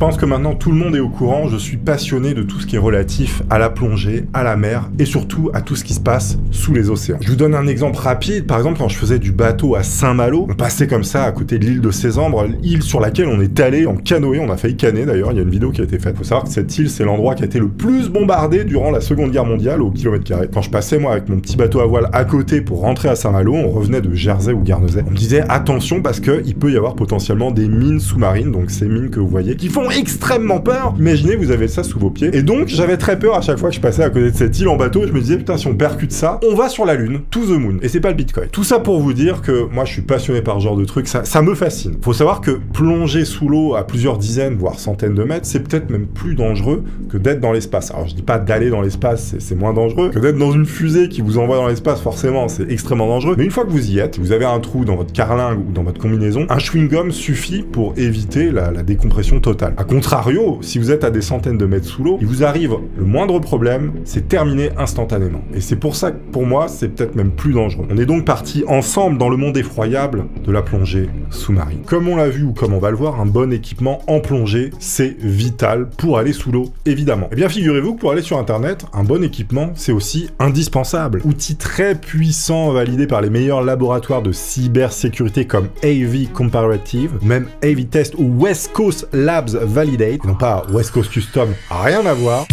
pense que maintenant tout le monde est au courant, je suis passionné de tout ce qui est relatif à la plongée, à la mer et surtout à tout ce qui se passe sous les océans. Je vous donne un exemple rapide, par exemple quand je faisais du bateau à Saint-Malo, on passait comme ça à côté de l'île de Sésambre, île sur laquelle on est allé en canoë, on a failli canner d'ailleurs, il y a une vidéo qui a été faite. Faut savoir que cette île c'est l'endroit qui a été le plus bombardé durant la Seconde Guerre mondiale au kilomètre carré. Quand je passais moi avec mon petit bateau à voile à côté pour rentrer à Saint-Malo, on revenait de Jersey ou Guernesey, on me disait attention parce que il peut y avoir potentiellement des mines sous-marines, donc ces mines que vous voyez, qui font extrêmement peur. Imaginez, vous avez ça sous vos pieds. Et donc, j'avais très peur à chaque fois que je passais à côté de cette île en bateau. Je me disais, putain, si on percute ça, on va sur la Lune, to the moon. Et c'est pas le Bitcoin. Tout ça pour vous dire que moi, je suis passionné par ce genre de truc. Ça me fascine. Faut savoir que plonger sous l'eau à plusieurs dizaines, voire centaines de mètres, c'est peut-être même plus dangereux que d'être dans l'espace. Alors, je dis pas d'aller dans l'espace, c'est moins dangereux que d'être dans une fusée qui vous envoie dans l'espace. Forcément, c'est extrêmement dangereux. Mais une fois que vous y êtes, vous avez un trou dans votre carlingue ou dans votre combinaison, un chewing-gum suffit pour éviter la décompression totale. A contrario, si vous êtes à des centaines de mètres sous l'eau, il vous arrive le moindre problème, c'est terminé instantanément. Et c'est pour ça que pour moi, c'est peut-être même plus dangereux. On est donc partis ensemble dans le monde effroyable de la plongée sous-marine. Comme on l'a vu ou comme on va le voir, un bon équipement en plongée, c'est vital pour aller sous l'eau, évidemment. Eh bien, figurez-vous que pour aller sur Internet, un bon équipement, c'est aussi indispensable. Outil très puissant validé par les meilleurs laboratoires de cybersécurité comme AV Comparative, même AV Test ou West Coast Labs Validate, non pas West Coast Custom, rien à voir.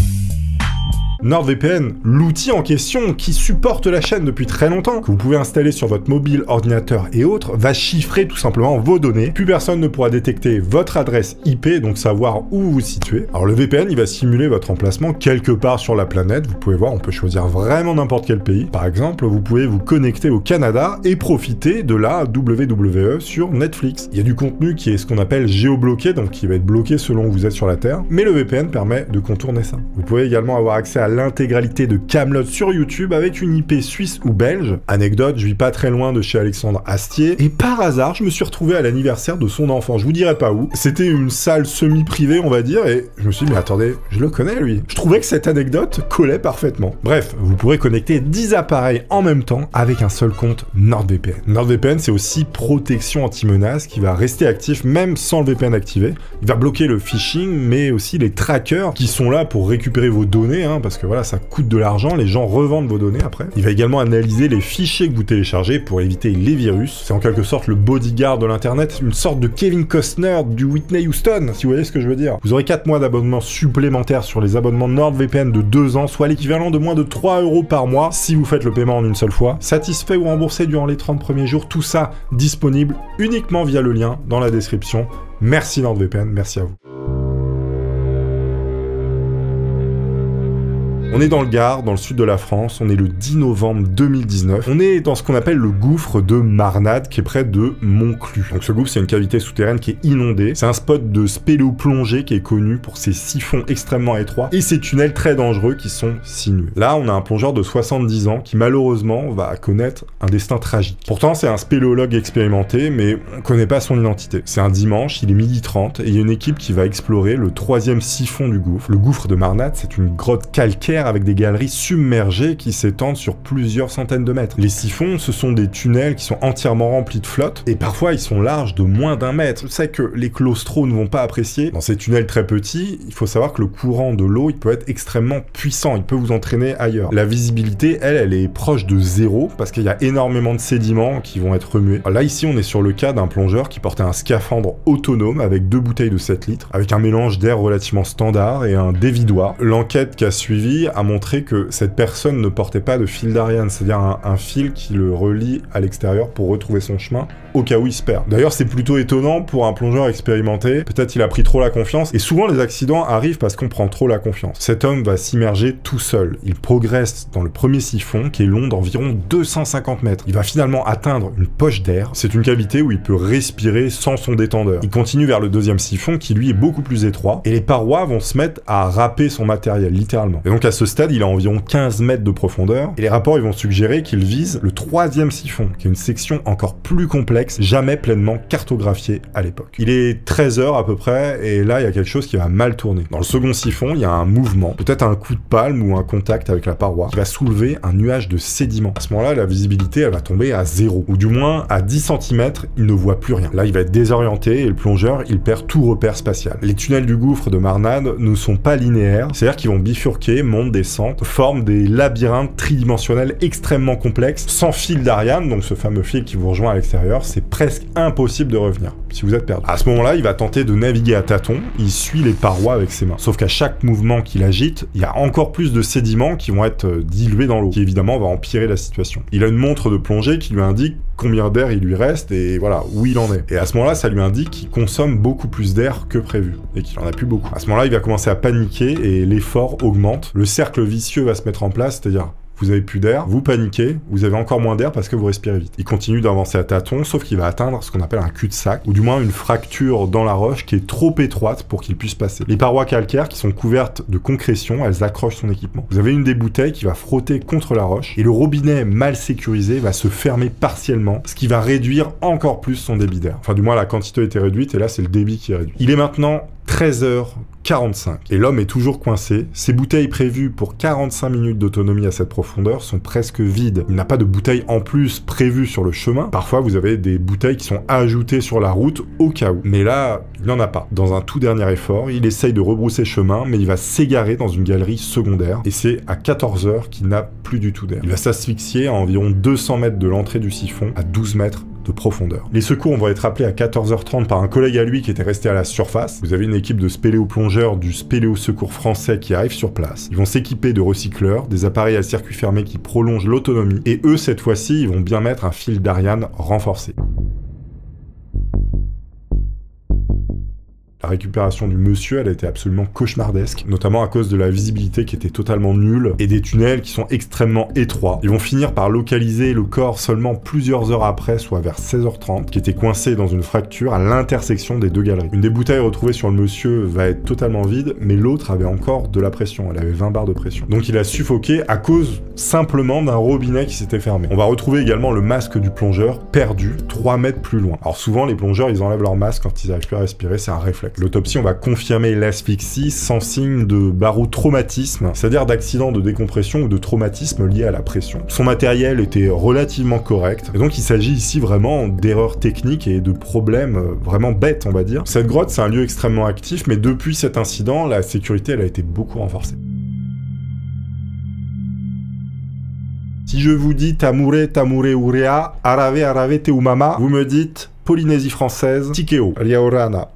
NordVPN, l'outil en question qui supporte la chaîne depuis très longtemps, que vous pouvez installer sur votre mobile, ordinateur et autres, va chiffrer tout simplement vos données. Plus personne ne pourra détecter votre adresse IP, donc savoir où vous vous situez. Alors le VPN, il va simuler votre emplacement quelque part sur la planète. Vous pouvez voir, on peut choisir vraiment n'importe quel pays. Par exemple, vous pouvez vous connecter au Canada et profiter de la WWE sur Netflix. Il y a du contenu qui est ce qu'on appelle géobloqué, donc qui va être bloqué selon où vous êtes sur la Terre, mais le VPN permet de contourner ça. Vous pouvez également avoir accès à l'intégralité de Kaamelott sur YouTube avec une IP suisse ou belge. Anecdote, je vis pas très loin de chez Alexandre Astier et par hasard, je me suis retrouvé à l'anniversaire de son enfant. Je vous dirai pas où. C'était une salle semi-privée, on va dire, et je me suis dit, mais attendez, je le connais lui. Je trouvais que cette anecdote collait parfaitement. Bref, vous pourrez connecter 10 appareils en même temps avec un seul compte NordVPN. NordVPN, c'est aussi protection anti-menace qui va rester actif même sans le VPN activé. Il va bloquer le phishing, mais aussi les trackers qui sont là pour récupérer vos données, parce que voilà, ça coûte de l'argent, les gens revendent vos données après. Il va également analyser les fichiers que vous téléchargez pour éviter les virus. C'est en quelque sorte le bodyguard de l'internet, une sorte de Kevin Costner du Whitney Houston, si vous voyez ce que je veux dire. Vous aurez 4 mois d'abonnement supplémentaire sur les abonnements NordVPN de 2 ans, soit l'équivalent de moins de 3 € par mois si vous faites le paiement en une seule fois. Satisfait ou remboursé durant les 30 premiers jours, tout ça disponible uniquement via le lien dans la description. Merci NordVPN, merci à vous. On est dans le Gard, dans le sud de la France, on est le 10 novembre 2019. On est dans ce qu'on appelle le gouffre de Marnade, qui est près de Montclus. Donc ce gouffre, c'est une cavité souterraine qui est inondée. C'est un spot de spéléoplongée qui est connu pour ses siphons extrêmement étroits et ses tunnels très dangereux qui sont sinueux. Là, on a un plongeur de 70 ans qui malheureusement va connaître un destin tragique. Pourtant, c'est un spéléologue expérimenté, mais on connaît pas son identité. C'est un dimanche, il est 12h30 et il y a une équipe qui va explorer le 3e siphon du gouffre. Le gouffre de Marnade, c'est une grotte calcaire avec des galeries submergées qui s'étendent sur plusieurs centaines de mètres. Les siphons, ce sont des tunnels qui sont entièrement remplis de flotte, et parfois ils sont larges de moins d'1 mètre. Je sais que les claustros ne vont pas apprécier. Dans ces tunnels très petits, il faut savoir que le courant de l'eau, il peut être extrêmement puissant, il peut vous entraîner ailleurs. La visibilité, elle est proche de 0, parce qu'il y a énormément de sédiments qui vont être remués. Là, ici, on est sur le cas d'un plongeur qui portait un scaphandre autonome avec 2 bouteilles de 7 litres, avec un mélange d'air relativement standard et un dévidoir. L'enquête qui a suivi a montré que cette personne ne portait pas de fil d'Ariane, c'est-à-dire un fil qui le relie à l'extérieur pour retrouver son chemin au cas où il se perd. D'ailleurs, c'est plutôt étonnant pour un plongeur expérimenté. Peut-être il a pris trop la confiance, et souvent les accidents arrivent parce qu'on prend trop la confiance. Cet homme va s'immerger tout seul. Il progresse dans le premier siphon qui est long d'environ 250 mètres. Il va finalement atteindre une poche d'air. C'est une cavité où il peut respirer sans son détendeur. Il continue vers le 2e siphon qui lui est beaucoup plus étroit, et les parois vont se mettre à râper son matériel, littéralement. Et donc à ce stade, il a environ 15 mètres de profondeur, et les rapports ils vont suggérer qu'il vise le 3e siphon, qui est une section encore plus complexe complexe, jamais pleinement cartographié à l'époque. Il est 13h à peu près, et là il y a quelque chose qui va mal tourner. Dans le second siphon, il y a un mouvement, peut-être un coup de palme ou un contact avec la paroi, qui va soulever un nuage de sédiments. À ce moment-là, la visibilité, elle va tomber à 0, ou du moins à 10 cm, il ne voit plus rien. Là, il va être désorienté, et le plongeur, il perd tout repère spatial. Les tunnels du gouffre de Marnade ne sont pas linéaires, c'est-à-dire qu'ils vont bifurquer, montent, descendent, forment des labyrinthes tridimensionnels extrêmement complexes, sans fil d'Ariane, donc ce fameux fil qui vous rejoint à l'extérieur, c'est presque impossible de revenir, si vous êtes perdu. À ce moment-là, il va tenter de naviguer à tâtons, il suit les parois avec ses mains. Sauf qu'à chaque mouvement qu'il agite, il y a encore plus de sédiments qui vont être dilués dans l'eau, qui évidemment va empirer la situation. Il a une montre de plongée qui lui indique combien d'air il lui reste et voilà, où il en est. Et à ce moment-là, ça lui indique qu'il consomme beaucoup plus d'air que prévu et qu'il en a plus beaucoup. À ce moment-là, il va commencer à paniquer et l'effort augmente. Le cercle vicieux va se mettre en place, c'est-à-dire vous avez plus d'air, vous paniquez, vous avez encore moins d'air parce que vous respirez vite. Il continue d'avancer à tâtons, sauf qu'il va atteindre ce qu'on appelle un cul-de-sac, ou du moins une fracture dans la roche qui est trop étroite pour qu'il puisse passer. Les parois calcaires qui sont couvertes de concrétion, elles accrochent son équipement. Vous avez une des bouteilles qui va frotter contre la roche, et le robinet mal sécurisé va se fermer partiellement, ce qui va réduire encore plus son débit d'air. Enfin, du moins, la quantité était réduite, et là, c'est le débit qui est réduit. Il est maintenant 13h45. Et l'homme est toujours coincé. Ces bouteilles prévues pour 45 minutes d'autonomie à cette profondeur sont presque vides. Il n'a pas de bouteilles en plus prévues sur le chemin. Parfois, vous avez des bouteilles qui sont ajoutées sur la route au cas où. Mais là, il n'y en a pas. Dans un tout dernier effort, il essaye de rebrousser chemin, mais il va s'égarer dans une galerie secondaire. Et c'est à 14h qu'il n'a plus du tout d'air. Il va s'asphyxier à environ 200 mètres de l'entrée du siphon, à 12 mètres de profondeur. Les secours vont être appelés à 14h30 par un collègue à lui qui était resté à la surface. Vous avez une équipe de spéléoplongeurs du Spéléo Secours français qui arrive sur place. Ils vont s'équiper de recycleurs, des appareils à circuit fermé qui prolongent l'autonomie, et eux, cette fois-ci, ils vont bien mettre un fil d'Ariane renforcé. La récupération du monsieur, elle a été absolument cauchemardesque, notamment à cause de la visibilité qui était totalement nulle et des tunnels qui sont extrêmement étroits. Ils vont finir par localiser le corps seulement plusieurs heures après, soit vers 16h30, qui était coincé dans une fracture à l'intersection des deux galeries. Une des bouteilles retrouvées sur le monsieur va être totalement vide, mais l'autre avait encore de la pression, elle avait 20 bars de pression. Donc il a suffoqué à cause simplement d'un robinet qui s'était fermé. On va retrouver également le masque du plongeur, perdu 3 mètres plus loin. Alors souvent, les plongeurs, ils enlèvent leur masque quand ils n'arrivent plus à respirer, c'est un réflexe. L'autopsie, on va confirmer l'asphyxie sans signe de barotraumatisme, c'est-à-dire d'accident de décompression ou de traumatisme lié à la pression. Son matériel était relativement correct, et donc il s'agit ici vraiment d'erreurs techniques et de problèmes vraiment bêtes, on va dire. Cette grotte, c'est un lieu extrêmement actif, mais depuis cet incident, la sécurité, elle a été beaucoup renforcée. Si je vous dis Tamure, Tamure Urea, Arave, Arave Teumama, vous me dites Polynésie française, Tikeo, Liaorana.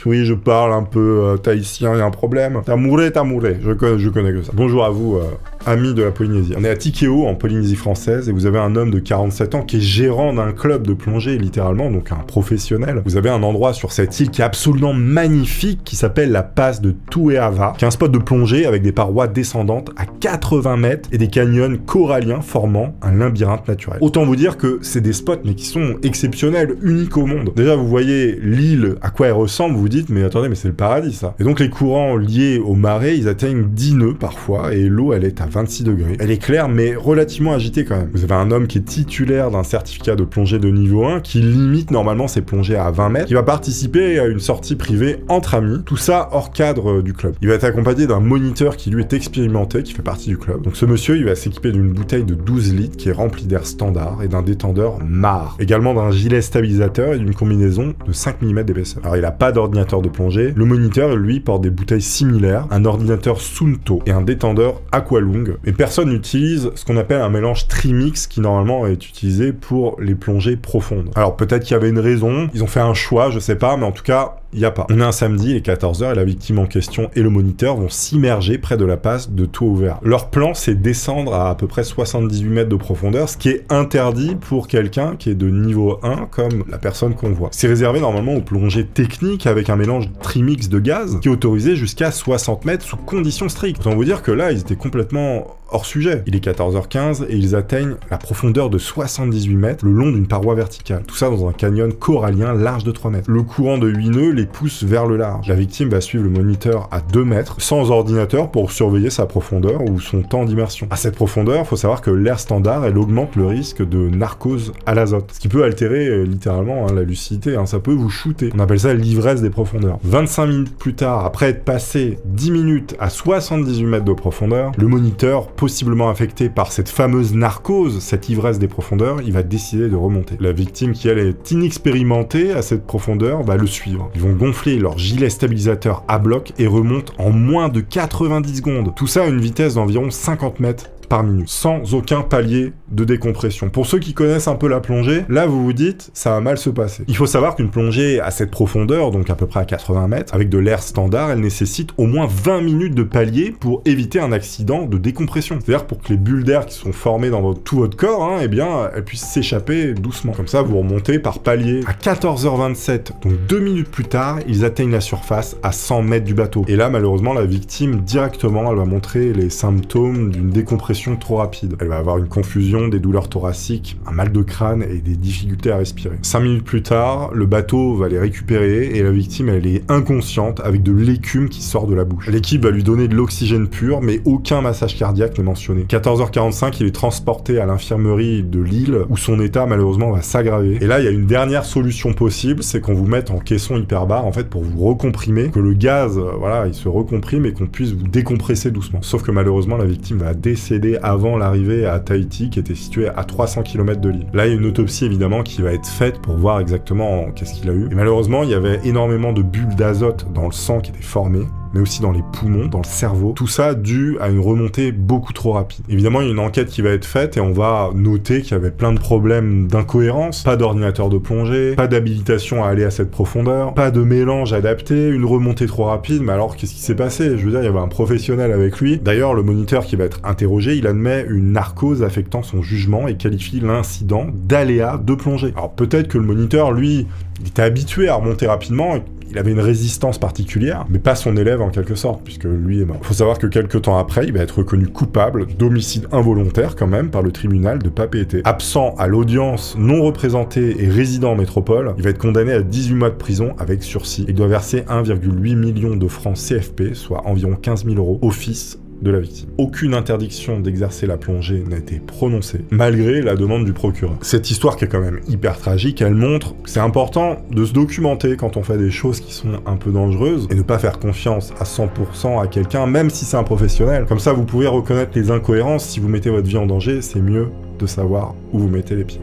Oui, je parle un peu tahitien, il y a un problème. Tamure, je connais que ça. Bonjour à vous, amis de la Polynésie. On est à Tikeo, en Polynésie française, et vous avez un homme de 47 ans qui est gérant d'un club de plongée, littéralement, donc un professionnel. Vous avez un endroit sur cette île qui est absolument magnifique, qui s'appelle la passe de Tueava, qui est un spot de plongée avec des parois descendantes à 80 mètres et des canyons coralliens formant un labyrinthe naturel. Autant vous dire que c'est des spots, mais qui sont exceptionnels, uniques au monde. Déjà, vous voyez l'île, à quoi elle ressemble, vous vous dites, mais attendez, mais c'est le paradis, ça. Et donc, les courants liés aux marées, ils atteignent 10 nœuds parfois, et l'eau, elle est à 26 degrés. Elle est claire, mais relativement agitée quand même. Vous avez un homme qui est titulaire d'un certificat de plongée de niveau 1, qui limite normalement ses plongées à 20 mètres, qui va participer à une sortie privée entre amis, tout ça hors cadre du club. Il va être accompagné d'un moniteur qui lui est expérimenté, qui fait partie du club. Donc ce monsieur, il va s'équiper d'une bouteille de 12 litres qui est remplie d'air standard et d'un détendeur MAR. Également d'un gilet stabilisateur et d'une combinaison de 5 mm d'épaisseur. Alors il a pas d'ordinateur de plongée. Le moniteur, lui, porte des bouteilles similaires, un ordinateur Suunto et un détendeur Aqualung. Et personne n'utilise ce qu'on appelle un mélange trimix qui normalement est utilisé pour les plongées profondes. Alors peut-être qu'il y avait une raison, ils ont fait un choix, je sais pas, mais en tout cas, il n'y a pas. On est un samedi, il est 14h, et la victime en question et le moniteur vont s'immerger près de la passe de tout ouvert. Leur plan, c'est descendre à peu près 78 mètres de profondeur, ce qui est interdit pour quelqu'un qui est de niveau 1, comme la personne qu'on voit. C'est réservé normalement aux plongées techniques avec un mélange trimix de gaz, qui est autorisé jusqu'à 60 mètres sous conditions strictes. Autant vous dire que là, ils étaient complètement hors sujet. Il est 14h15 et ils atteignent la profondeur de 78 mètres le long d'une paroi verticale. Tout ça dans un canyon corallien large de 3 mètres. Le courant de 8 nœuds les pousse vers le large. La victime va suivre le moniteur à 2 mètres, sans ordinateur pour surveiller sa profondeur ou son temps d'immersion. À cette profondeur, il faut savoir que l'air standard, elle augmente le risque de narcose à l'azote, ce qui peut altérer littéralement littéralement, hein, la lucidité, hein, ça peut vous shooter. On appelle ça l'ivresse des profondeurs. 25 minutes plus tard, après être passé 10 minutes à 78 mètres de profondeur, le moniteur, possiblement affecté par cette fameuse narcose, cette ivresse des profondeurs, il va décider de remonter. La victime, qui elle est inexpérimentée à cette profondeur, va le suivre. Ils vont gonfler leur gilet stabilisateur à bloc et remontent en moins de 90 secondes. Tout ça à une vitesse d'environ 50 mètres par minute, sans aucun palier de décompression. Pour ceux qui connaissent un peu la plongée, là vous vous dites, ça va mal se passer. Il faut savoir qu'une plongée à cette profondeur, donc à peu près à 80 mètres, avec de l'air standard, elle nécessite au moins 20 minutes de palier pour éviter un accident de décompression. C'est-à-dire pour que les bulles d'air qui sont formées dans tout votre corps, hein, eh bien, elles puissent s'échapper doucement. Comme ça, vous remontez par palier. À 14h27, donc 2 minutes plus tard, ils atteignent la surface à 100 mètres du bateau. Et là, malheureusement, la victime, directement, elle va montrer les symptômes d'une décompression trop rapide. Elle va avoir une confusion, des douleurs thoraciques, un mal de crâne et des difficultés à respirer. 5 minutes plus tard, le bateau va les récupérer et la victime, elle est inconsciente avec de l'écume qui sort de la bouche. L'équipe va lui donner de l'oxygène pur, mais aucun massage cardiaque n'est mentionné. 14h45, il est transporté à l'infirmerie de Lille où son état malheureusement va s'aggraver. Et là, il y a une dernière solution possible, c'est qu'on vous mette en caisson hyperbare en fait pour vous recomprimer, que le gaz, voilà, il se recomprime et qu'on puisse vous décompresser doucement. Sauf que malheureusement, la victime va décéder avant l'arrivée à Tahiti, qui était situé à 300 km de l'île. Là, il y a une autopsie évidemment qui va être faite pour voir exactement qu'est-ce qu'il a eu. Et malheureusement, il y avait énormément de bulles d'azote dans le sang qui étaient formées, mais aussi dans les poumons, dans le cerveau. Tout ça dû à une remontée beaucoup trop rapide. Évidemment, il y a une enquête qui va être faite et on va noter qu'il y avait plein de problèmes d'incohérence, pas d'ordinateur de plongée, pas d'habilitation à aller à cette profondeur, pas de mélange adapté, une remontée trop rapide, mais alors qu'est-ce qui s'est passé? Je veux dire, il y avait un professionnel avec lui. D'ailleurs, le moniteur qui va être interrogé, il admet une narcose affectant son jugement et qualifie l'incident d'aléa de plongée. Alors peut-être que le moniteur, lui, il était habitué à remonter rapidement, il avait une résistance particulière, mais pas son élève en quelque sorte, puisque lui est mort. Il faut savoir que quelques temps après, il va être reconnu coupable d'homicide involontaire quand même par le tribunal de Papeete. Absent à l'audience, non représenté et résident en métropole, il va être condamné à 18 mois de prison avec sursis. Il doit verser 1,8 million de francs CFP, soit environ 15 000 € au fils de la victime. Aucune interdiction d'exercer la plongée n'a été prononcée, malgré la demande du procureur. Cette histoire qui est quand même hyper tragique, elle montre que c'est important de se documenter quand on fait des choses qui sont un peu dangereuses, et ne pas faire confiance à 100% à quelqu'un, même si c'est un professionnel. Comme ça, vous pouvez reconnaître les incohérences. Si vous mettez votre vie en danger, c'est mieux de savoir où vous mettez les pieds.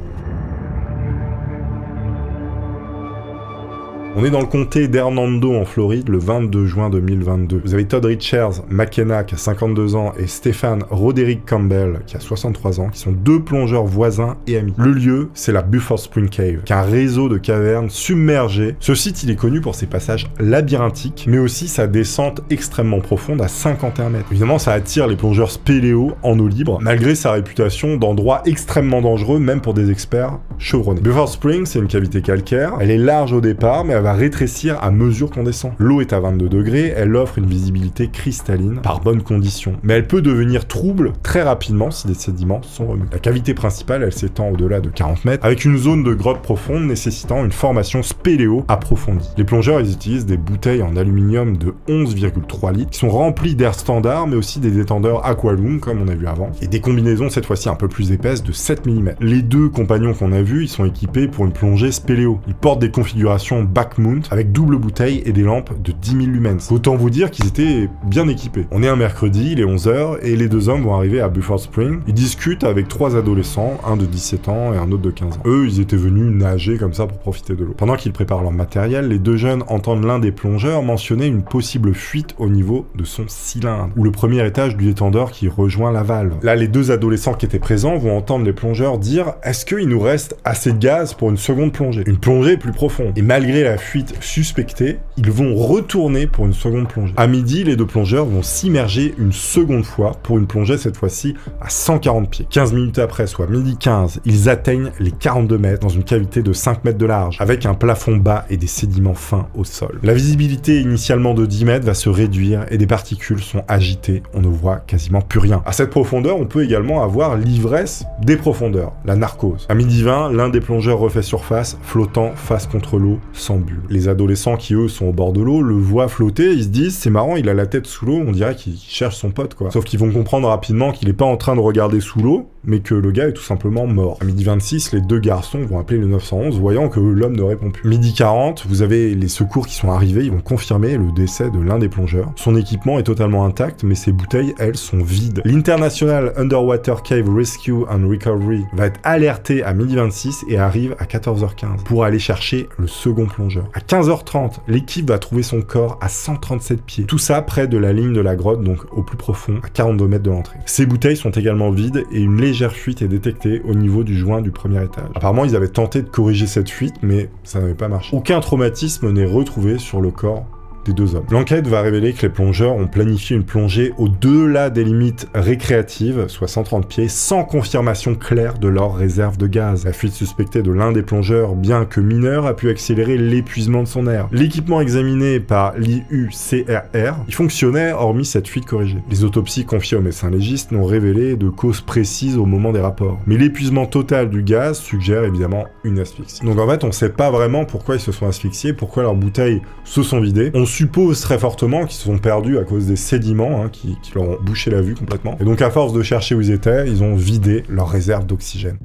On est dans le comté d'Hernando en Floride le 22 juin 2022. Vous avez Todd Richards McKenna qui a 52 ans et Stephen Roderick Campbell qui a 63 ans, qui sont deux plongeurs voisins et amis. Le lieu, c'est la Buford Spring Cave, qui est un réseau de cavernes submergées. Ce site, il est connu pour ses passages labyrinthiques, mais aussi sa descente extrêmement profonde à 51 mètres. Évidemment, ça attire les plongeurs spéléo en eau libre, malgré sa réputation d'endroit extrêmement dangereux, même pour des experts chevronnés. Buford Spring, c'est une cavité calcaire. Elle est large au départ, mais elle va rétrécir à mesure qu'on descend. L'eau est à 22 degrés, elle offre une visibilité cristalline par bonnes conditions, mais elle peut devenir trouble très rapidement si des sédiments sont remués. La cavité principale, elle s'étend au-delà de 40 mètres, avec une zone de grotte profonde nécessitant une formation spéléo approfondie. Les plongeurs, ils utilisent des bouteilles en aluminium de 11,3 litres, qui sont remplies d'air standard, mais aussi des détendeurs Aqualoom, comme on a vu avant, et des combinaisons cette fois-ci un peu plus épaisses de 7 mm. Les deux compagnons qu'on a vus, ils sont équipés pour une plongée spéléo. Ils portent des configurations back mount avec double bouteille et des lampes de 10 000 lumens. Autant vous dire qu'ils étaient bien équipés. On est un mercredi, il est 11h, et les deux hommes vont arriver à Buford Spring. Ils discutent avec trois adolescents, un de 17 ans et un autre de 15 ans. Eux, ils étaient venus nager comme ça pour profiter de l'eau. Pendant qu'ils préparent leur matériel, les deux jeunes entendent l'un des plongeurs mentionner une possible fuite au niveau de son cylindre, ou le premier étage du détendeur qui rejoint la valve. Là, les deux adolescents qui étaient présents vont entendre les plongeurs dire « Est-ce qu'il nous reste assez de gaz pour une seconde plongée ?» Une plongée plus profonde. Et malgré la fuite suspectée, ils vont retourner pour une seconde plongée. À midi, les deux plongeurs vont s'immerger une seconde fois pour une plongée cette fois-ci à 140 pieds. 15 minutes après, soit midi 15, ils atteignent les 42 mètres dans une cavité de 5 mètres de large, avec un plafond bas et des sédiments fins au sol. La visibilité initialement de 10 mètres va se réduire et des particules sont agitées, on ne voit quasiment plus rien. À cette profondeur, on peut également avoir l'ivresse des profondeurs, la narcose. À midi 20, l'un des plongeurs refait surface, flottant face contre l'eau, sans but. bulles. Les adolescents qui, eux, sont au bord de l'eau, le voient flotter, ils se disent, c'est marrant, il a la tête sous l'eau, on dirait qu'il cherche son pote, quoi. Sauf qu'ils vont comprendre rapidement qu'il est pas en train de regarder sous l'eau, mais que le gars est tout simplement mort. À 12h26, les deux garçons vont appeler le 911, voyant que l'homme ne répond plus. 12h40, vous avez les secours qui sont arrivés, ils vont confirmer le décès de l'un des plongeurs. Son équipement est totalement intact, mais ses bouteilles, elles, sont vides. L'International Underwater Cave Rescue and Recovery va être alerté à 12h26 et arrive à 14h15 pour aller chercher le second plongeur. À 15h30, l'équipe va trouver son corps à 137 pieds. Tout ça près de la ligne de la grotte, donc au plus profond, à 42 mètres de l'entrée. Ces bouteilles sont également vides et une légère fuite est détectée au niveau du joint du premier étage. Apparemment, ils avaient tenté de corriger cette fuite, mais ça n'avait pas marché. Aucun traumatisme n'est retrouvé sur le corps des deux hommes. L'enquête va révéler que les plongeurs ont planifié une plongée au-delà des limites récréatives, soit 130 pieds, sans confirmation claire de leur réserve de gaz. La fuite suspectée de l'un des plongeurs, bien que mineure, a pu accélérer l'épuisement de son air. L'équipement examiné par l'IUCRR, il fonctionnait hormis cette fuite corrigée. Les autopsies confiées aux médecins légistes n'ont révélé de causes précises au moment des rapports. Mais l'épuisement total du gaz suggère évidemment une asphyxie. Donc en fait, on ne sait pas vraiment pourquoi ils se sont asphyxiés, pourquoi leurs bouteilles se sont vidées. On suppose très fortement qu'ils se sont perdus à cause des sédiments qui leur ont bouché la vue complètement. Et donc à force de chercher où ils étaient, ils ont vidé leur réserve d'oxygène.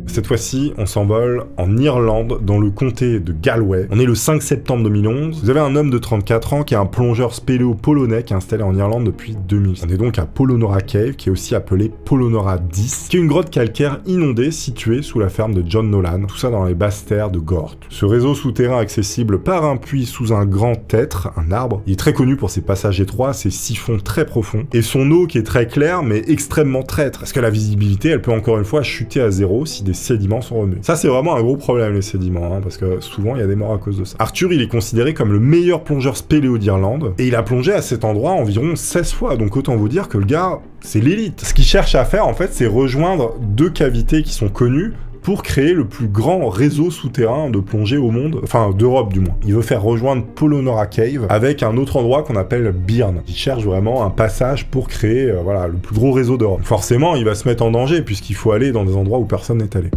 Cette fois-ci, on s'envole en Irlande, dans le comté de Galway. On est le 5 septembre 2011. Vous avez un homme de 34 ans qui est un plongeur spéléo polonais qui est installé en Irlande depuis 2000. On est donc à Polonora Cave, qui est aussi appelé Polonora 10, qui est une grotte calcaire inondée située sous la ferme de John Nolan, tout ça dans les basses terres de Gort. Ce réseau souterrain accessible par un puits sous un grand hêtre, un arbre, il est très connu pour ses passages étroits, ses siphons très profonds, et son eau qui est très claire mais extrêmement traître, parce que la visibilité, elle peut encore une fois chuter à zéro si des sédiments sont remués. Ça, c'est vraiment un gros problème, les sédiments, parce que souvent, il y a des morts à cause de ça. Arthur, il est considéré comme le meilleur plongeur spéléo d'Irlande, et il a plongé à cet endroit environ 16 fois, donc autant vous dire que le gars, c'est l'élite. Ce qu'il cherche à faire, en fait, c'est rejoindre deux cavités qui sont connues, pour créer le plus grand réseau souterrain de plongée au monde, enfin d'Europe du moins. Il veut faire rejoindre Polonora Cave avec un autre endroit qu'on appelle Bearn. Il cherche vraiment un passage pour créer voilà, le plus gros réseau d'Europe. Forcément, il va se mettre en danger puisqu'il faut aller dans des endroits où personne n'est allé.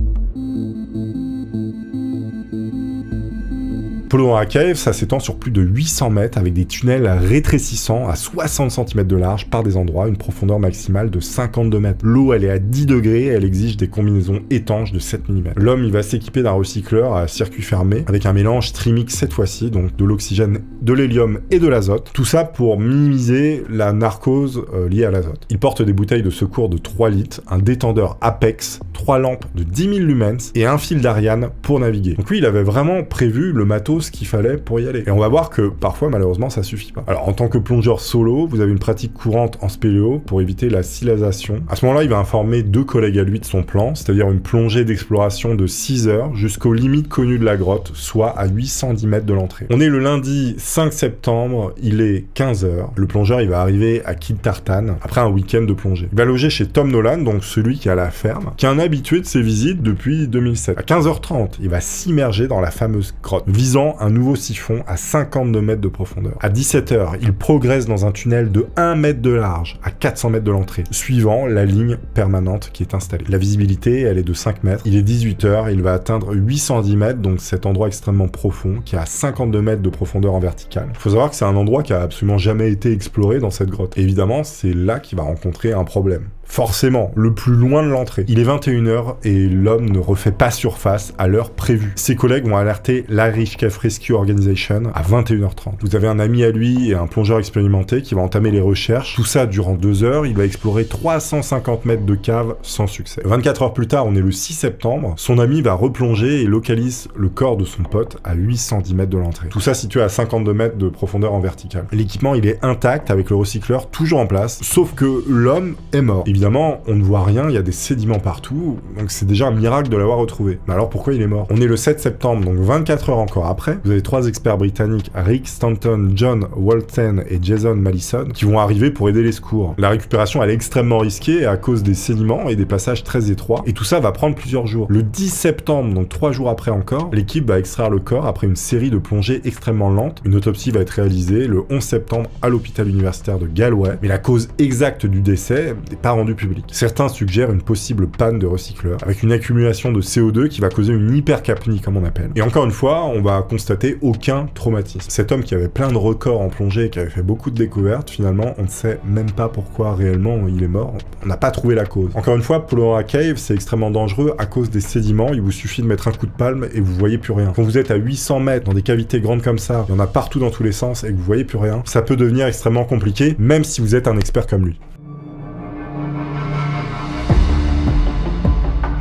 Polonora Cave, ça s'étend sur plus de 800 mètres avec des tunnels rétrécissants à 60 cm de large par des endroits, une profondeur maximale de 52 mètres. L'eau, elle est à 10 degrés et elle exige des combinaisons étanches de 7 mm. L'homme, il va s'équiper d'un recycleur à circuit fermé avec un mélange Trimix cette fois-ci, donc de l'oxygène, de l'hélium et de l'azote. Tout ça pour minimiser la narcose liée à l'azote. Il porte des bouteilles de secours de 3 litres, un détendeur Apex, 3 lampes de 10 000 lumens et un fil d'Ariane pour naviguer. Donc lui, il avait vraiment prévu le matos qu'il fallait pour y aller. Et on va voir que parfois, malheureusement, ça suffit pas. Alors, en tant que plongeur solo, vous avez une pratique courante en spéléo pour éviter la silasation. À ce moment-là, il va informer deux collègues à lui de son plan, c'est-à-dire une plongée d'exploration de 6 heures jusqu'aux limites connues de la grotte, soit à 810 mètres de l'entrée. On est le lundi 5 septembre, il est 15 heures. Le plongeur, il va arriver à Kiltartan après un week-end de plongée. Il va loger chez Tom Nolan, donc celui qui a la ferme, qui est un habitué de ses visites depuis 2007. À 15h30, il va s'immerger dans la fameuse grotte, visant un nouveau siphon à 52 mètres de profondeur. À 17h, il progresse dans un tunnel de 1 mètre de large à 400 mètres de l'entrée, suivant la ligne permanente qui est installée. La visibilité, elle est de 5 mètres. Il est 18h, il va atteindre 810 mètres, donc cet endroit extrêmement profond, qui a 52 mètres de profondeur en verticale. Il faut savoir que c'est un endroit qui a absolument jamais été exploré dans cette grotte. Et évidemment, c'est là qu'il va rencontrer un problème. Forcément, le plus loin de l'entrée. Il est 21h et l'homme ne refait pas surface à l'heure prévue. Ses collègues vont alerter l'Irish Cave Rescue Organization à 21h30. Vous avez un ami à lui et un plongeur expérimenté qui va entamer les recherches. Tout ça durant 2 heures. Il va explorer 350 mètres de cave sans succès. 24 heures plus tard, on est le 6 septembre. Son ami va replonger et localise le corps de son pote à 810 mètres de l'entrée. Tout ça situé à 52 mètres de profondeur en verticale. L'équipement, il est intact avec le recycleur toujours en place, sauf que l'homme est mort. Évidemment, on ne voit rien, il y a des sédiments partout, donc c'est déjà un miracle de l'avoir retrouvé. Mais alors pourquoi il est mort? On est le 7 septembre, donc 24 heures encore après. Vous avez 3 experts britanniques, Rick Stanton, John Walton et Jason Mallison, qui vont arriver pour aider les secours. La récupération, elle est extrêmement risquée à cause des sédiments et des passages très étroits, et tout ça va prendre plusieurs jours. Le 10 septembre, donc 3 jours après encore, l'équipe va extraire le corps après une série de plongées extrêmement lentes. Une autopsie va être réalisée le 11 septembre à l'hôpital universitaire de Galway, mais la cause exacte du décès n'est pas rendue du public. Certains suggèrent une possible panne de recycleur, avec une accumulation de CO2 qui va causer une hypercapnie, comme on appelle. Et encore une fois, on va constater aucun traumatisme. Cet homme qui avait plein de records en plongée, qui avait fait beaucoup de découvertes, finalement, on ne sait même pas pourquoi réellement il est mort. On n'a pas trouvé la cause. Encore une fois, Polora Cave, c'est extrêmement dangereux à cause des sédiments. Il vous suffit de mettre un coup de palme et vous voyez plus rien. Quand vous êtes à 800 mètres dans des cavités grandes comme ça, il y en a partout dans tous les sens et que vous voyez plus rien, ça peut devenir extrêmement compliqué, même si vous êtes un expert comme lui.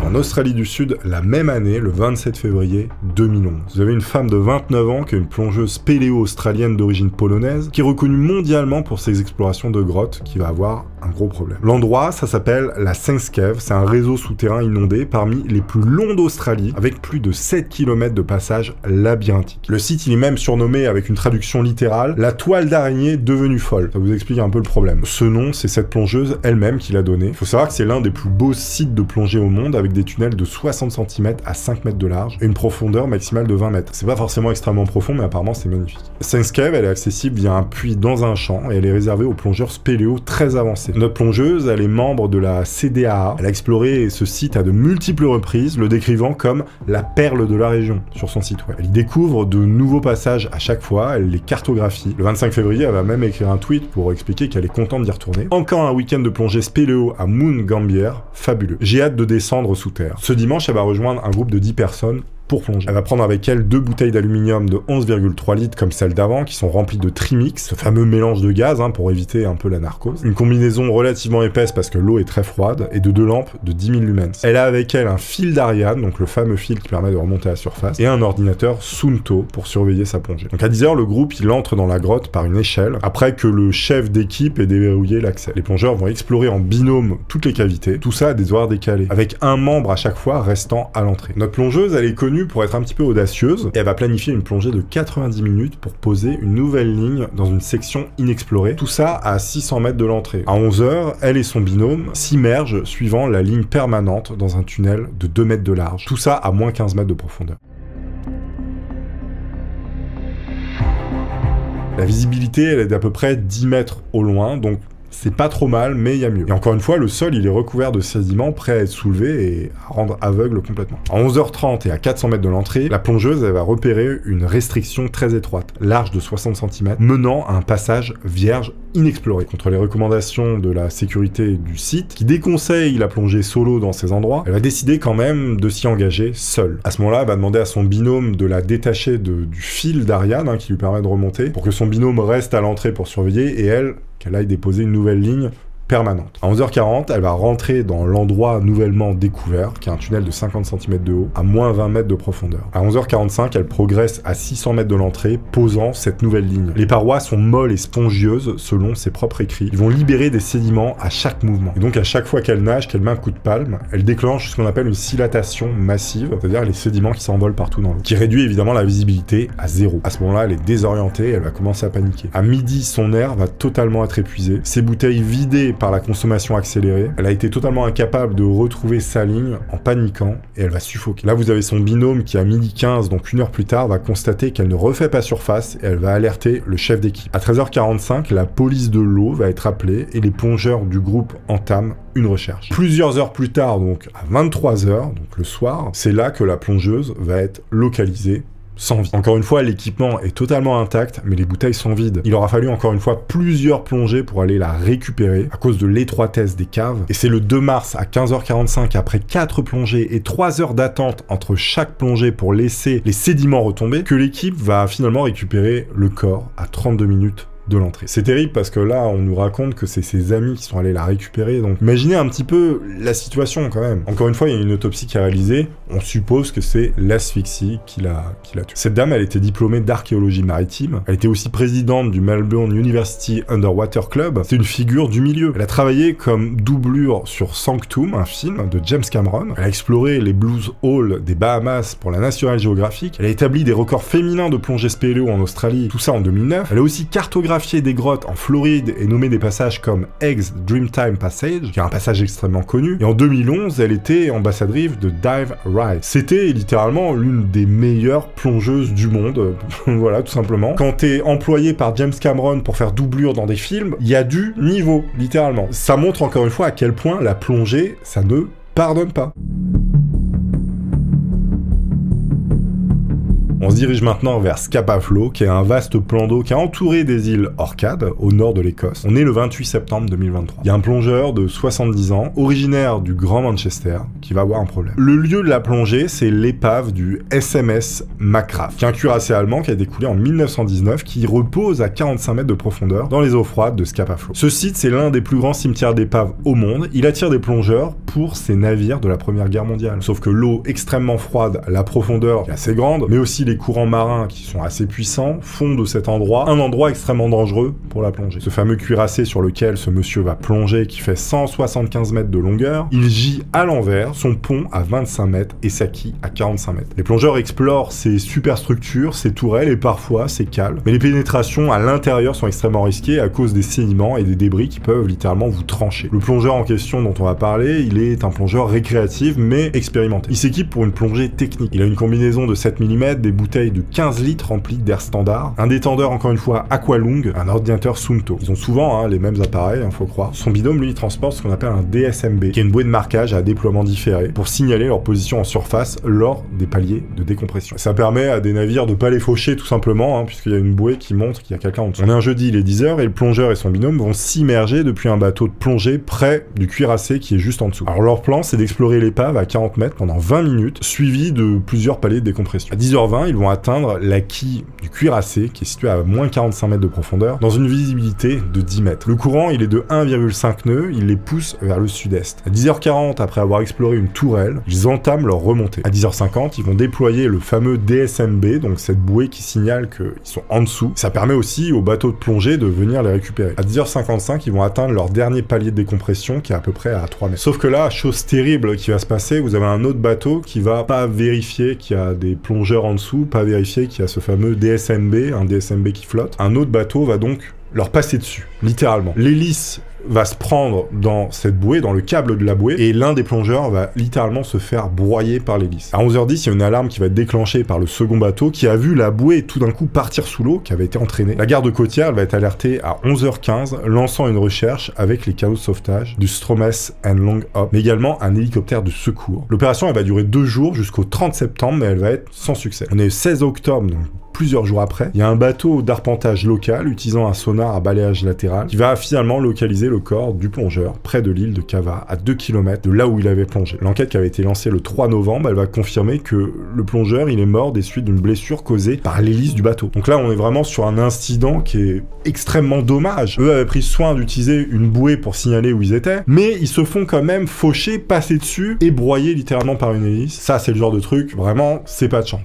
En Australie du Sud, la même année, le 27 février 2011. Vous avez une femme de 29 ans qui est une plongeuse spéléo-australienne d'origine polonaise, qui est reconnue mondialement pour ses explorations de grottes, qui va avoir un gros problème. L'endroit, ça s'appelle la Shanks Cave, c'est un réseau souterrain inondé parmi les plus longs d'Australie, avec plus de 7 km de passages labyrinthiques. Le site, il est même surnommé, avec une traduction littérale, la toile d'araignée devenue folle. Ça vous explique un peu le problème. Ce nom, c'est cette plongeuse elle-même qui l'a donné. Il faut savoir que c'est l'un des plus beaux sites de plongée au monde, avec des tunnels de 60 cm à 5 mètres de large et une profondeur maximale de 20 mètres. C'est pas forcément extrêmement profond, mais apparemment c'est magnifique. Shanks Cave, elle est accessible via un puits dans un champ et elle est réservée aux plongeurs spéléo très avancés. Notre plongeuse, elle est membre de la CDAA. Elle a exploré ce site à de multiples reprises, le décrivant comme la perle de la région sur son site web. Elle y découvre de nouveaux passages à chaque fois, elle les cartographie. Le 25 février, elle va même écrire un tweet pour expliquer qu'elle est contente d'y retourner. Encore un week-end de plongée spéléo à Mount Gambier, fabuleux. J'ai hâte de descendre sous terre. Ce dimanche, elle va rejoindre un groupe de 10 personnes pour plonger. Elle va prendre avec elle 2 bouteilles d'aluminium de 11,3 litres comme celles d'avant, qui sont remplies de trimix, ce fameux mélange de gaz pour éviter un peu la narcose. Une combinaison relativement épaisse parce que l'eau est très froide, et de 2 lampes de 10 000 lumens. Elle a avec elle un fil d'Ariane, donc le fameux fil qui permet de remonter à la surface, et un ordinateur Suunto pour surveiller sa plongée. Donc à 10 h, le groupe il entre dans la grotte par une échelle, après que le chef d'équipe ait déverrouillé l'accès. Les plongeurs vont explorer en binôme toutes les cavités, tout ça à des horaires décalés, avec un membre à chaque fois restant à l'entrée. Notre plongeuse, elle est connue pour être un petit peu audacieuse, et elle va planifier une plongée de 90 minutes pour poser une nouvelle ligne dans une section inexplorée, tout ça à 600 mètres de l'entrée. À 11 h, elle et son binôme s'immergent suivant la ligne permanente dans un tunnel de 2 mètres de large, tout ça à moins 15 mètres de profondeur. La visibilité, elle est d'à peu près 10 mètres au loin, donc c'est pas trop mal, mais il y a mieux. Et encore une fois, le sol, il est recouvert de sédiments prêts à être soulevés et à rendre aveugle complètement. À 11 h 30 et à 400 mètres de l'entrée, la plongeuse, elle va repérer une restriction très étroite, large de 60 cm, menant à un passage vierge inexploré. Contre les recommandations de la sécurité du site, qui déconseille la plongée solo dans ces endroits, elle va décider quand même de s'y engager seule. À ce moment-là, elle va demander à son binôme de la détacher du fil d'Ariane, qui lui permet de remonter, pour que son binôme reste à l'entrée pour surveiller, et elle, qu'elle aille déposer une nouvelle ligne permanente. À 11 h 40, elle va rentrer dans l'endroit nouvellement découvert, qui est un tunnel de 50 cm de haut, à moins 20 mètres de profondeur. À 11 h 45, elle progresse à 600 mètres de l'entrée, posant cette nouvelle ligne. Les parois sont molles et spongieuses, selon ses propres écrits. Ils vont libérer des sédiments à chaque mouvement. Et donc à chaque fois qu'elle nage, qu'elle met un coup de palme, elle déclenche ce qu'on appelle une silatation massive, c'est-à-dire les sédiments qui s'envolent partout dans l'eau, qui réduit évidemment la visibilité à 0. À ce moment-là, elle est désorientée, elle va commencer à paniquer. À midi, son air va totalement être épuisé. Ses bouteilles vidées par la consommation accélérée, elle a été totalement incapable de retrouver sa ligne en paniquant et elle va suffoquer. Là, vous avez son binôme qui, à midi 15, donc 1 heure plus tard, va constater qu'elle ne refait pas surface et elle va alerter le chef d'équipe. À 13 h 45, la police de l'eau va être appelée et les plongeurs du groupe entament une recherche. Plusieurs heures plus tard, donc à 23 h, donc le soir, c'est là que la plongeuse va être localisée sans vie. Encore une fois, l'équipement est totalement intact, mais les bouteilles sont vides. Il aura fallu encore une fois plusieurs plongées pour aller la récupérer à cause de l'étroitesse des caves. Et c'est le 2 mars à 15 h 45, après 4 plongées et 3 heures d'attente entre chaque plongée pour laisser les sédiments retomber, que l'équipe va finalement récupérer le corps à 32 minutes de l'entrée. C'est terrible parce que là, on nous raconte que c'est ses amis qui sont allés la récupérer, donc imaginez un petit peu la situation quand même. Encore une fois, il y a une autopsie qui est réalisée, on suppose que c'est l'asphyxie qui l'a tuée. Cette dame, elle était diplômée d'archéologie maritime, elle était aussi présidente du Melbourne University Underwater Club, c'est une figure du milieu. Elle a travaillé comme doublure sur Sanctum, un film de James Cameron, elle a exploré les Blues Hole des Bahamas pour la National Geographic, elle a établi des records féminins de plongée spéléo en Australie, tout ça en 2009, elle a aussi cartographié photographié des grottes en Floride et nommé des passages comme Eggs Dreamtime Passage, qui est un passage extrêmement connu. Et en 2011, elle était ambassadrice de Dive Ride. C'était littéralement l'une des meilleures plongeuses du monde, voilà, tout simplement. Quand t'es employé par James Cameron pour faire doublure dans des films, il y a du niveau, littéralement. Ça montre encore une fois à quel point la plongée, ça ne pardonne pas. On se dirige maintenant vers Scapa Flow, qui est un vaste plan d'eau qui est entouré des îles Orcades, au nord de l'Écosse. On est le 28 septembre 2023. Il y a un plongeur de 70 ans, originaire du Grand Manchester, qui va avoir un problème. Le lieu de la plongée, c'est l'épave du SMS Macraff, qui est un cuirassé allemand qui a été coulé en 1919, qui repose à 45 mètres de profondeur dans les eaux froides de Scapa Flow. Ce site, c'est l'un des plus grands cimetières d'épaves au monde. Il attire des plongeurs pour ses navires de la Première Guerre mondiale. Sauf que l'eau extrêmement froide, la profondeur est assez grande, mais aussi les courants marins qui sont assez puissants font de cet endroit un endroit extrêmement dangereux pour la plongée. Ce fameux cuirassé sur lequel ce monsieur va plonger, qui fait 175 mètres de longueur, il gît à l'envers, son pont à 25 mètres et sa quille à 45 mètres. Les plongeurs explorent ces superstructures, ces tourelles et parfois ces cales, mais les pénétrations à l'intérieur sont extrêmement risquées à cause des sédiments et des débris qui peuvent littéralement vous trancher. Le plongeur en question dont on va parler, il est un plongeur récréatif mais expérimenté. Il s'équipe pour une plongée technique. Il a une combinaison de 7 mm, des bouteilles de 15 litres remplies d'air standard, un détendeur encore une fois Aqualung, un ordinateur Suunto. Ils ont souvent les mêmes appareils, faut croire. Son binôme, lui, il transporte ce qu'on appelle un DSMB, qui est une bouée de marquage à déploiement différé, pour signaler leur position en surface lors des paliers de décompression. Ça permet à des navires de pas les faucher tout simplement, puisqu'il y a une bouée qui montre qu'il y a quelqu'un en dessous. On est un jeudi, il est 10h, et le plongeur et son binôme vont s'immerger depuis un bateau de plongée près du cuirassé qui est juste en dessous. Alors leur plan, c'est d'explorer l'épave à 40 mètres pendant 20 minutes, suivi de plusieurs paliers de décompression. À 10h20, ils vont atteindre la quille du cuirassé, qui est située à moins 45 mètres de profondeur, dans une visibilité de 10 mètres. Le courant, il est de 1,5 nœuds, il les pousse vers le sud-est. À 10h40, après avoir exploré une tourelle, ils entament leur remontée. À 10h50, ils vont déployer le fameux DSMB, donc cette bouée qui signale qu'ils sont en dessous. Ça permet aussi aux bateaux de plongée de venir les récupérer. À 10h55, ils vont atteindre leur dernier palier de décompression, qui est à peu près à 3 mètres. Sauf que là, chose terrible qui va se passer, vous avez un autre bateau qui va pas vérifier qu'il y a des plongeurs en dessous, pas vérifier qu'il y a ce fameux DSMB, un DSMB qui flotte. Un autre bateau va donc leur passer dessus, littéralement. L'hélice va se prendre dans cette bouée, dans le câble de la bouée, et l'un des plongeurs va littéralement se faire broyer par l'hélice. À 11h10, il y a une alarme qui va être déclenchée par le second bateau qui a vu la bouée tout d'un coup partir sous l'eau, qui avait été entraînée. La garde côtière, elle va être alertée à 11h15, lançant une recherche avec les canots de sauvetage du Stromes and Long Hop, mais également un hélicoptère de secours. L'opération, elle va durer 2 jours jusqu'au 30 septembre, mais elle va être sans succès. On est le 16 octobre, donc plusieurs jours après, il y a un bateau d'arpentage local utilisant un sonar à balayage latéral qui va finalement localiser le corps du plongeur près de l'île de Cava, à 2 km de là où il avait plongé. L'enquête qui avait été lancée le 3 novembre, elle va confirmer que le plongeur, il est mort des suites d'une blessure causée par l'hélice du bateau. Donc là, on est vraiment sur un incident qui est extrêmement dommage. Eux avaient pris soin d'utiliser une bouée pour signaler où ils étaient, mais ils se font quand même faucher, passer dessus et broyer littéralement par une hélice. Ça, c'est le genre de truc, vraiment, c'est pas de chance.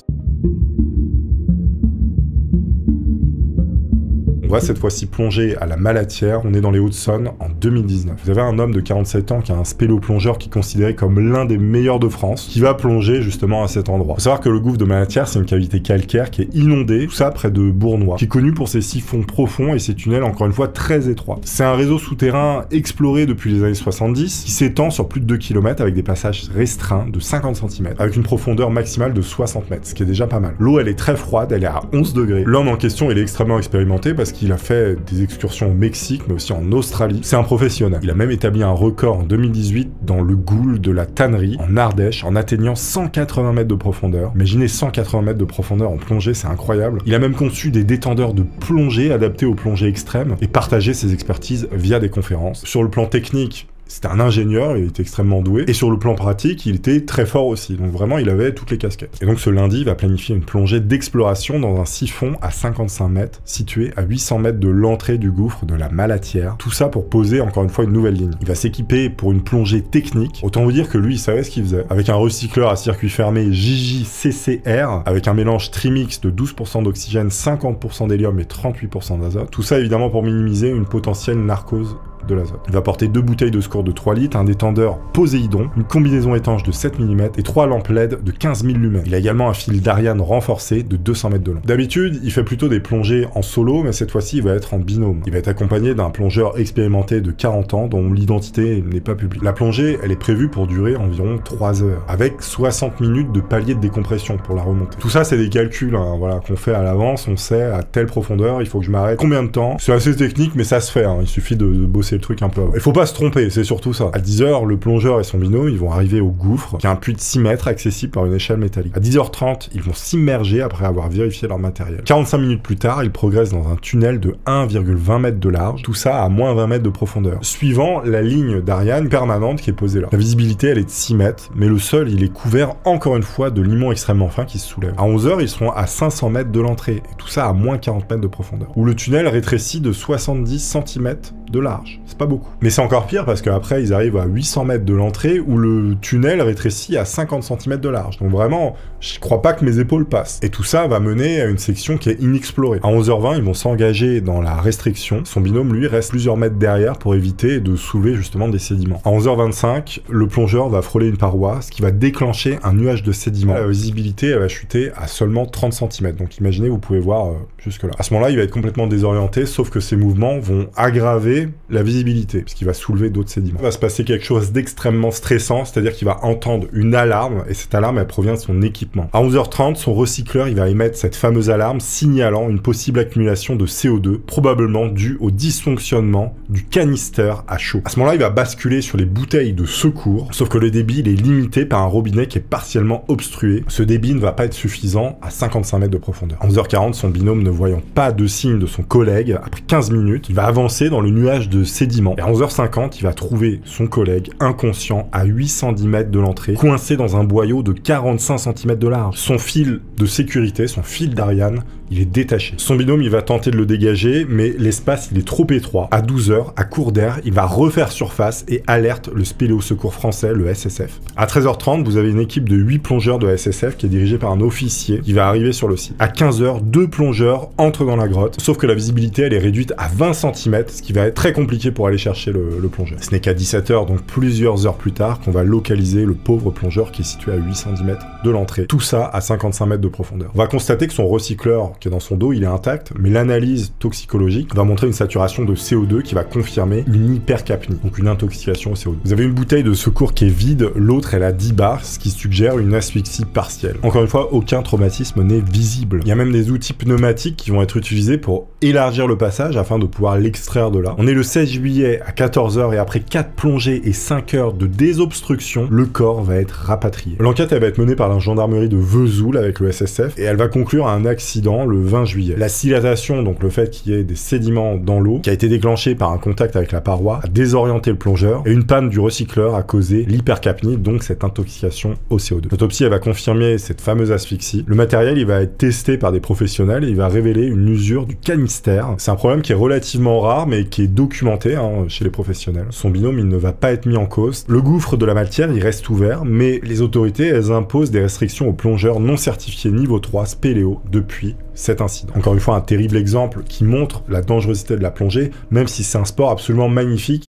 On va cette fois-ci plonger à la Malatière, on est dans les Hauts-de-Saône en 2019. Vous avez un homme de 47 ans qui a un spéléoplongeur qui est considéré comme l'un des meilleurs de France, qui va plonger justement à cet endroit. Faut savoir que le gouffre de Malatière, c'est une cavité calcaire qui est inondée, tout ça près de Bournois, qui est connu pour ses siphons profonds et ses tunnels encore une fois très étroits. C'est un réseau souterrain exploré depuis les années 70, qui s'étend sur plus de 2 km avec des passages restreints de 50 cm, avec une profondeur maximale de 60 mètres, ce qui est déjà pas mal. L'eau, elle est très froide, elle est à 11 degrés. L'homme en question, il est extrêmement expérimenté parce qu'il a fait des excursions au Mexique, mais aussi en Australie. C'est un professionnel. Il a même établi un record en 2018 dans le Goul de la Tannerie, en Ardèche, en atteignant 180 mètres de profondeur. Imaginez 180 mètres de profondeur en plongée, c'est incroyable. Il a même conçu des détendeurs de plongée adaptés aux plongées extrêmes et partagé ses expertises via des conférences. Sur le plan technique, c'était un ingénieur, il était extrêmement doué. Et sur le plan pratique, il était très fort aussi. Donc vraiment, il avait toutes les casquettes. Et donc ce lundi, il va planifier une plongée d'exploration dans un siphon à 55 mètres, situé à 800 mètres de l'entrée du gouffre de la Malatière. Tout ça pour poser encore une fois une nouvelle ligne. Il va s'équiper pour une plongée technique. Autant vous dire que lui, il savait ce qu'il faisait. Avec un recycleur à circuit fermé JJCCR, avec un mélange trimix de 12% d'oxygène, 50% d'hélium et 38% d'azote. Tout ça évidemment pour minimiser une potentielle narcose de l'azote. Il va porter 2 bouteilles de secours de 3 litres, un détendeur Poséidon, une combinaison étanche de 7 mm et 3 lampes LED de 15 000 lumens. Il a également un fil d'Ariane renforcé de 200 mètres de long. D'habitude, il fait plutôt des plongées en solo, mais cette fois-ci, il va être en binôme. Il va être accompagné d'un plongeur expérimenté de 40 ans dont l'identité n'est pas publique. La plongée, elle est prévue pour durer environ 3 heures, avec 60 minutes de palier de décompression pour la remontée. Tout ça, c'est des calculs hein, voilà, qu'on fait à l'avance, on sait à telle profondeur, il faut que je m'arrête combien de temps. C'est assez technique, mais ça se fait, hein. Il suffit de bosser le truc un peu. Il faut pas se tromper, c'est surtout ça. À 10h, le plongeur et son binôme, ils vont arriver au gouffre, qui est un puits de 6 mètres accessible par une échelle métallique. À 10h30, ils vont s'immerger après avoir vérifié leur matériel. 45 minutes plus tard, ils progressent dans un tunnel de 1,20 m de large, tout ça à moins 20 mètres de profondeur, suivant la ligne d'Ariane permanente qui est posée là. La visibilité, elle est de 6 mètres, mais le sol, il est couvert encore une fois de limon extrêmement fin qui se soulève. À 11h, ils seront à 500 mètres de l'entrée, et tout ça à moins 40 mètres de profondeur, où le tunnel rétrécit de 70 cm de large. C'est pas beaucoup. Mais c'est encore pire parce qu'après, ils arrivent à 800 mètres de l'entrée, où le tunnel rétrécit à 50 cm de large. Donc vraiment, je crois pas que mes épaules passent. Et tout ça va mener à une section qui est inexplorée. À 11h20, ils vont s'engager dans la restriction. Son binôme, lui, reste plusieurs mètres derrière pour éviter de soulever justement des sédiments. À 11h25, le plongeur va frôler une paroi, ce qui va déclencher un nuage de sédiments. La visibilité, elle va chuter à seulement 30 cm. Donc imaginez, vous pouvez voir jusque là. À ce moment-là, il va être complètement désorienté, sauf que ces mouvements vont aggraver la visibilité, puisqu'il va soulever d'autres sédiments. Il va se passer quelque chose d'extrêmement stressant, c'est-à-dire qu'il va entendre une alarme, et cette alarme, elle provient de son équipement. À 11h30, son recycleur, il va émettre cette fameuse alarme signalant une possible accumulation de CO2, probablement due au dysfonctionnement du canister à chaud. À ce moment-là, il va basculer sur les bouteilles de secours, sauf que le débit, il est limité par un robinet qui est partiellement obstrué. Ce débit ne va pas être suffisant à 55 mètres de profondeur. À 11h40, son binôme ne voyant pas de signe de son collègue, après 15 minutes, il va avancer dans le nuage de sédiments. Et à 11h50, il va trouver son collègue inconscient à 810 mètres de l'entrée, coincé dans un boyau de 45 cm de large. Son fil de sécurité, son fil d'Ariane, il est détaché. Son binôme, il va tenter de le dégager, mais l'espace, il est trop étroit. À 12h, à court d'air, il va refaire surface et alerte le spéléo-secours français, le SSF. À 13h30, vous avez une équipe de 8 plongeurs de SSF qui est dirigée par un officier qui va arriver sur le site. À 15h, 2 plongeurs entrent dans la grotte, sauf que la visibilité, elle est réduite à 20 cm, ce qui va être très compliqué pour aller chercher le plongeur. Ce n'est qu'à 17h, donc plusieurs heures plus tard, qu'on va localiser le pauvre plongeur qui est situé à 810 mètres de l'entrée. Tout ça à 55 mètres de profondeur. On va constater que son recycleur qui est dans son dos, il est intact, mais l'analyse toxicologique va montrer une saturation de CO2 qui va confirmer une hypercapnie, donc une intoxication au CO2. Vous avez une bouteille de secours qui est vide, l'autre elle a 10 bars, ce qui suggère une asphyxie partielle. Encore une fois, aucun traumatisme n'est visible. Il y a même des outils pneumatiques qui vont être utilisés pour élargir le passage afin de pouvoir l'extraire de là. On est le 16 juillet à 14h et après 4 plongées et 5 heures de désobstruction, le corps va être rapatrié. L'enquête elle va être menée par la gendarmerie de Vesoul avec le SSF et elle va conclure à un accident le 20 juillet. La silatation, donc le fait qu'il y ait des sédiments dans l'eau, qui a été déclenché par un contact avec la paroi, a désorienté le plongeur et une panne du recycleur a causé l'hypercapnie, donc cette intoxication au CO2. L'autopsie elle va confirmer cette fameuse asphyxie. Le matériel il va être testé par des professionnels et il va révéler une usure du canister. C'est un problème qui est relativement rare mais qui est documenté chez les professionnels. Son binôme il ne va pas être mis en cause. Le gouffre de la matière il reste ouvert, mais les autorités elles imposent des restrictions aux plongeurs non certifiés niveau 3 spéléo depuis cet incident. Encore une fois, un terrible exemple qui montre la dangerosité de la plongée, même si c'est un sport absolument magnifique.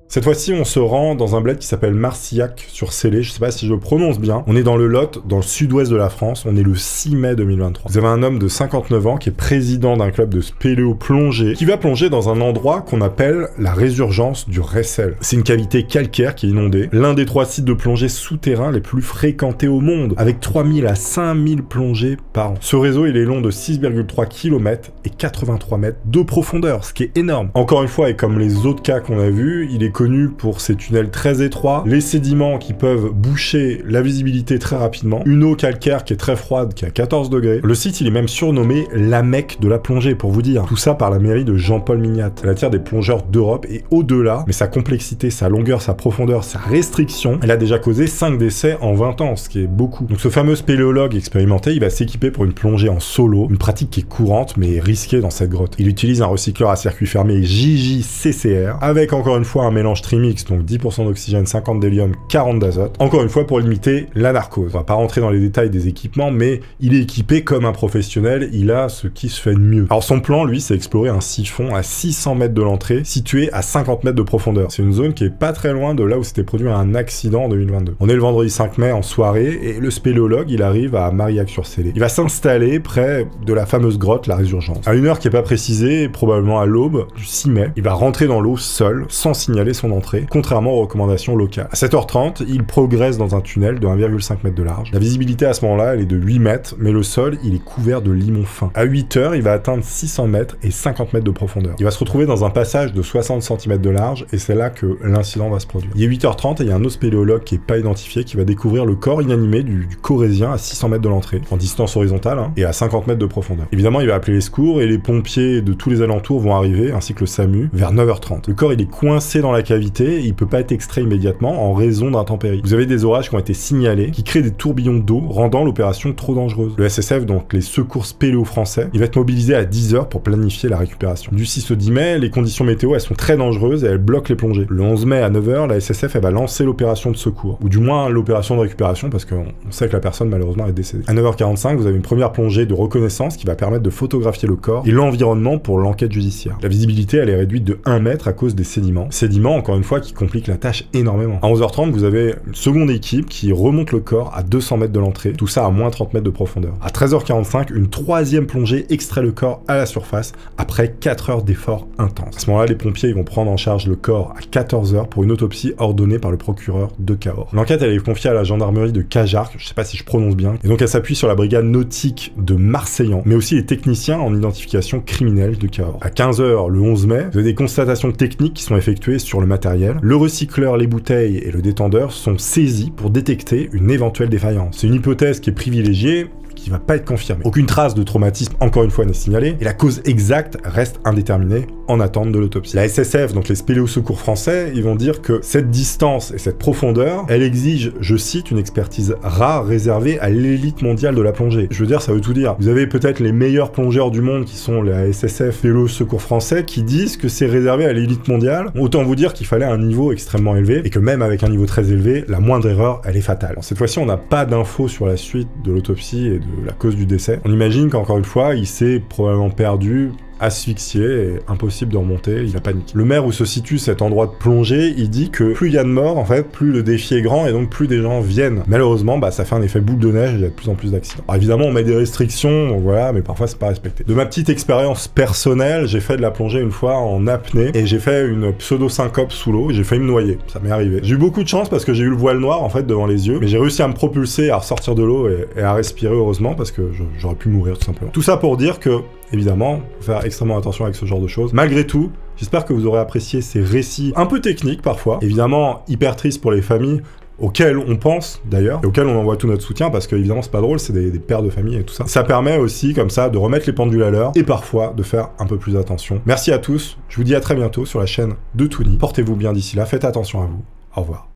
Cette fois-ci, on se rend dans un bled qui s'appelle Marcillac-sur-Célé, je sais pas si je le prononce bien. On est dans le Lot, dans le sud-ouest de la France, on est le 6 mai 2023. Vous avez un homme de 59 ans qui est président d'un club de spéléo plongée, qui va plonger dans un endroit qu'on appelle la résurgence du Ressel. C'est une cavité calcaire qui est inondée, l'un des 3 sites de plongée souterrains les plus fréquentés au monde, avec 3000 à 5000 plongées par an. Ce réseau, il est long de 6,3 km et 83 mètres de profondeur, ce qui est énorme. Encore une fois, et comme les autres cas qu'on a vus, il est connu pour ses tunnels très étroits, les sédiments qui peuvent boucher la visibilité très rapidement, une eau calcaire qui est très froide, qui est à 14 degrés. Le site, il est même surnommé la Mecque de la plongée, pour vous dire. Tout ça par la mairie de Jean-Paul Mignat. Elle attire des plongeurs d'Europe et au-delà, mais sa complexité, sa longueur, sa profondeur, sa restriction, elle a déjà causé 5 décès en 20 ans, ce qui est beaucoup. Donc ce fameux spéléologue expérimenté, il va s'équiper pour une plongée en solo, une pratique qui est courante mais risquée dans cette grotte. Il utilise un recycleur à circuit fermé JJCCR, avec encore une fois un mélange mélange trimix, donc 10% d'oxygène, 50 d'hélium, 40 d'azote. Encore une fois, pour limiter la narcose. On va pas rentrer dans les détails des équipements, mais il est équipé comme un professionnel, il a ce qui se fait de mieux. Alors son plan, lui, c'est explorer un siphon à 600 mètres de l'entrée, situé à 50 mètres de profondeur. C'est une zone qui est pas très loin de là où s'était produit un accident en 2022. On est le vendredi 5 mai en soirée, et le spéléologue, il arrive à Marillac-sur-Célé. Il va s'installer près de la fameuse grotte, la Résurgence. À une heure qui est pas précisée, probablement à l'aube du 6 mai, il va rentrer dans l'eau seul, sans signaler son entrée, contrairement aux recommandations locales. À 7h30, il progresse dans un tunnel de 1,5 m de large. La visibilité à ce moment-là, elle est de 8 mètres, mais le sol, il est couvert de limon fin. À 8h, il va atteindre 600 mètres et 50 mètres de profondeur. Il va se retrouver dans un passage de 60 cm de large, et c'est là que l'incident va se produire. Il est 8h30 et il y a un autre spéléologue qui est pas identifié qui va découvrir le corps inanimé du corésien à 600 mètres de l'entrée, en distance horizontale, et à 50 mètres de profondeur. Évidemment, il va appeler les secours et les pompiers de tous les alentours vont arriver, ainsi que le SAMU, vers 9h30. Le corps, il est coincé dans la cavité et il peut pas être extrait immédiatement en raison d'intempéries. Vous avez des orages qui ont été signalés, qui créent des tourbillons d'eau, rendant l'opération trop dangereuse. Le SSF, donc les secours spéléo français, il va être mobilisé à 10h pour planifier la récupération. Du 6 au 10 mai, les conditions météo, elles sont très dangereuses et elles bloquent les plongées. Le 11 mai à 9h, la SSF, elle va lancer l'opération de secours, ou du moins l'opération de récupération, parce qu'on sait que la personne, malheureusement, est décédée. À 9h45, vous avez une première plongée de reconnaissance qui va permettre de photographier le corps et l'environnement pour l'enquête judiciaire. La visibilité, elle est réduite de 1 mètre à cause des sédiments. Sédiments, encore une fois, qui compliquent la tâche énormément. À 11h30, vous avez une seconde équipe qui remonte le corps à 200 mètres de l'entrée, tout ça à moins 30 mètres de profondeur. À 13h45, une troisième plongée extrait le corps à la surface après 4 heures d'efforts intenses. À ce moment-là, les pompiers ils vont prendre en charge le corps à 14h pour une autopsie ordonnée par le procureur de Cahors. L'enquête, elle est confiée à la gendarmerie de Cajarc, je sais pas si je prononce bien, et donc elle s'appuie sur la brigade nautique de Marseillan, mais aussi les techniciens en identification criminelle de Cahors. À 15h, le 11 mai, vous avez des constatations techniques qui sont effectuées sur le matériel. Le recycleur, les bouteilles et le détendeur sont saisis pour détecter une éventuelle défaillance. C'est une hypothèse qui est privilégiée, qui va pas être confirmée. Aucune trace de traumatisme, encore une fois, n'est signalée, et la cause exacte reste indéterminée en attente de l'autopsie. La SSF, donc les spéléo-secours français, ils vont dire que cette distance et cette profondeur, elle exige, je cite, une expertise rare réservée à l'élite mondiale de la plongée. Je veux dire, ça veut tout dire. Vous avez peut-être les meilleurs plongeurs du monde qui sont la SSF, spéléo-secours français, qui disent que c'est réservé à l'élite mondiale. Autant vous dire qu'il fallait un niveau extrêmement élevé, et que même avec un niveau très élevé, la moindre erreur, elle est fatale. Cette fois-ci, on n'a pas d'infos sur la suite de l'autopsie et de la cause du décès. On imagine qu'encore une fois, il s'est probablement perdu, asphyxié et impossible de remonter, il a paniqué. Le maire où se situe cet endroit de plongée, il dit que plus il y a de morts, en fait, plus le défi est grand et donc plus des gens viennent. Malheureusement, ça fait un effet boule de neige, il y a de plus en plus d'accidents. Alors évidemment, on met des restrictions, donc voilà, mais parfois c'est pas respecté. De ma petite expérience personnelle, j'ai fait de la plongée une fois en apnée et j'ai fait une pseudo-syncope sous l'eau et j'ai failli me noyer. Ça m'est arrivé. J'ai eu beaucoup de chance parce que j'ai eu le voile noir en fait devant les yeux, mais j'ai réussi à me propulser, à ressortir de l'eau et à respirer heureusement parce que j'aurais pu mourir tout simplement. Tout ça pour dire que évidemment, faut faire extrêmement attention avec ce genre de choses. Malgré tout, j'espère que vous aurez apprécié ces récits un peu techniques parfois. Évidemment, hyper tristes pour les familles, auxquelles on pense d'ailleurs, et auxquelles on envoie tout notre soutien, parce que évidemment c'est pas drôle, c'est des pères de famille et tout ça. Ça permet aussi, comme ça, de remettre les pendules à l'heure, et parfois de faire un peu plus attention. Merci à tous, je vous dis à très bientôt sur la chaîne de Toony. Portez-vous bien d'ici là, faites attention à vous. Au revoir.